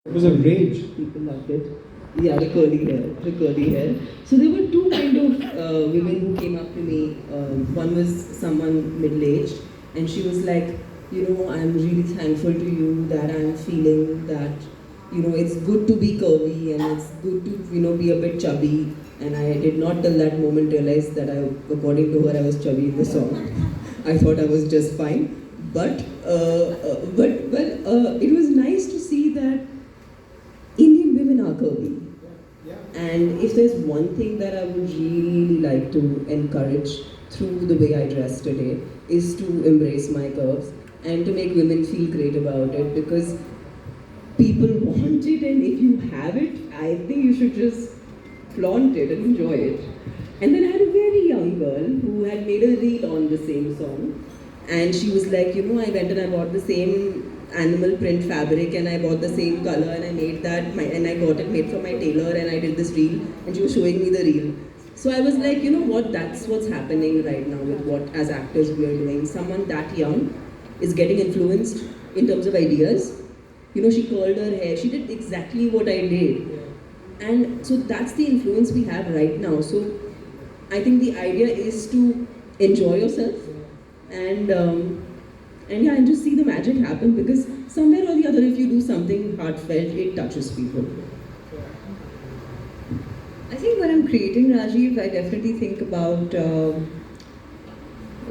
It was a rage. People loved it. Yeah, the curly hair. So there were two kind of women who came up to me. One was someone middle-aged, and she was like, I'm really thankful to you that I'm feeling that, it's good to be curvy and it's good to, be a bit chubby. And I did not till that moment realize that according to her, I was chubby in the song. I thought I was just fine. But it was nice to see that Indian women are curvy. And if there's one thing that I would really like to encourage through the way I dress today is to embrace my curves and to make women feel great about it, because people want it, and if you have it, I think you should just flaunt it and enjoy it. And then I had a very young girl who had made a reel on the same song, and she was like, I went and I bought the same animal print fabric and I bought the same color and I made that, and I got it made from my tailor and I did this reel, and she was showing me the reel. So I was like, that's what's happening right now with what as actors we are doing. Someone that young is getting influenced in terms of ideas. She curled her hair, she did exactly what I did. And so that's the influence we have right now. So I think the idea is to enjoy yourself and and just see the magic happen, because somewhere or the other, if you do something heartfelt, it touches people. I think when I'm creating Rajiv, I definitely think about,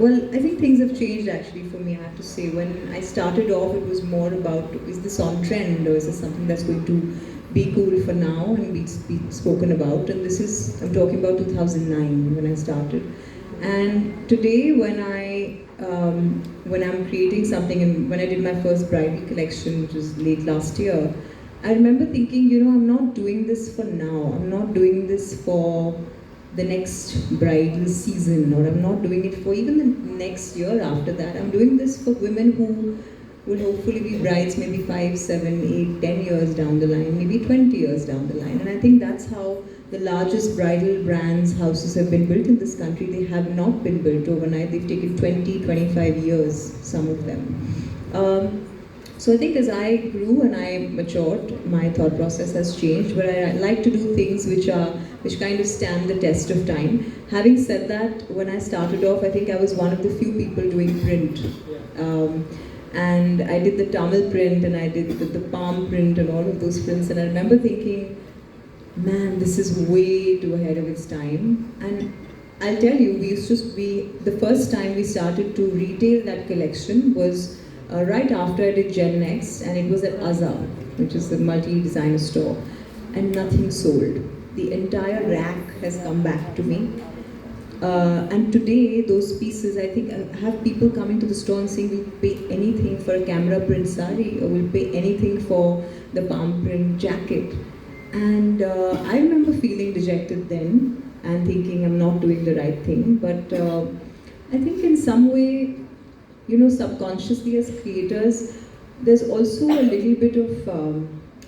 I think things have changed actually for me, I have to say. When I started off, it was more about, is this on trend or is this something that's going to be cool for now and be spoken about? And I'm talking about 2009 when I started. And today when I'm creating something, and when I did my first bridal collection, which was late last year, I remember thinking, I'm not doing this for now. I'm not doing this for the next bridal season, or I'm not doing it for even the next year after that. I'm doing this for women who will hopefully be brides maybe 5, 7, 8, 10 years down the line, maybe 20 years down the line. And I think that's how the largest bridal brands, houses have been built in this country. They have not been built overnight. They've taken 20, 25 years, some of them. So I think as I grew and I matured, my thought process has changed, but I like to do things which kind of stand the test of time. Having said that, when I started off, I think I was one of the few people doing print. And I did the Tamil print and I did the palm print and all of those prints, and I remember thinking, man, this is way too ahead of its time. And I'll tell you, the first time we started to retail that collection was right after I did Gen Next, and it was at Azar, which is the multi-designer store, and nothing sold. The entire rack has come back to me. And today, those pieces, I think, I have people coming to the store and saying, we'll pay anything for a camera print sari, or we'll pay anything for the palm print jacket. And I remember feeling dejected then and thinking I'm not doing the right thing. But I think in some way, subconsciously as creators, there's also a little bit of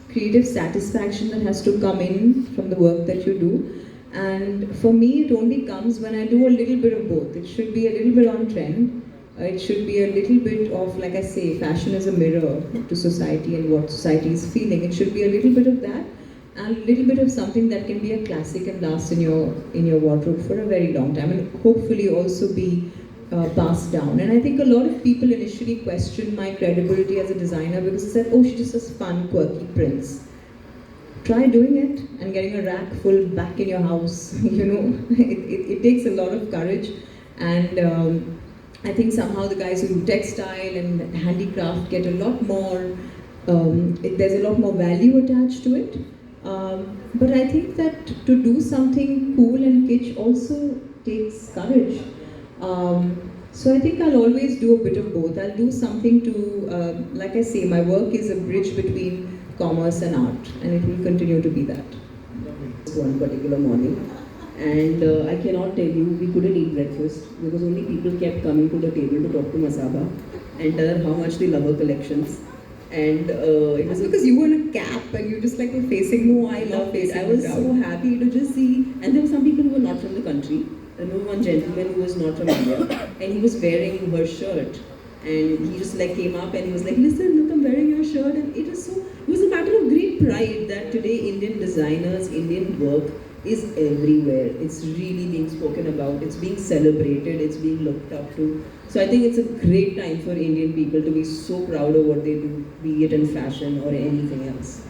creative satisfaction that has to come in from the work that you do. And for me, it only comes when I do a little bit of both. It should be a little bit on trend. It should be a little bit of, like I say, fashion is a mirror to society and what society is feeling. It should be a little bit of that, and a little bit of something that can be a classic and last in your wardrobe for a very long time, and hopefully also be passed down. And I think a lot of people initially questioned my credibility as a designer because they said, oh, she just has fun, quirky prints. Try doing it and getting a rack full back in your house. It takes a lot of courage, and I think somehow the guys who do textile and handicraft get a lot more, there's a lot more value attached to it. But I think that to do something cool and kitsch also takes courage. So I think I'll always do a bit of both. I'll do something to, like I say, my work is a bridge between commerce and art, and it will continue to be that. One particular morning, and I cannot tell you, we couldn't eat breakfast because only people kept coming to the table to talk to Masaba and tell her how much they love her collections. And it was because you were in a cap and you just like were facing. No, I love it. I was so happy to just see. And there were some people who were not from the country. There was one gentleman who was not from India, and he was wearing her shirt. And he just like came up and he was like, listen, look, I'm wearing your shirt. And it was a matter of great pride that today Indian designers, Indian work is everywhere. It's really being spoken about, it's being celebrated, it's being looked up to. So I think it's a great time for Indian people to be so proud of what they do, be it in fashion or anything else.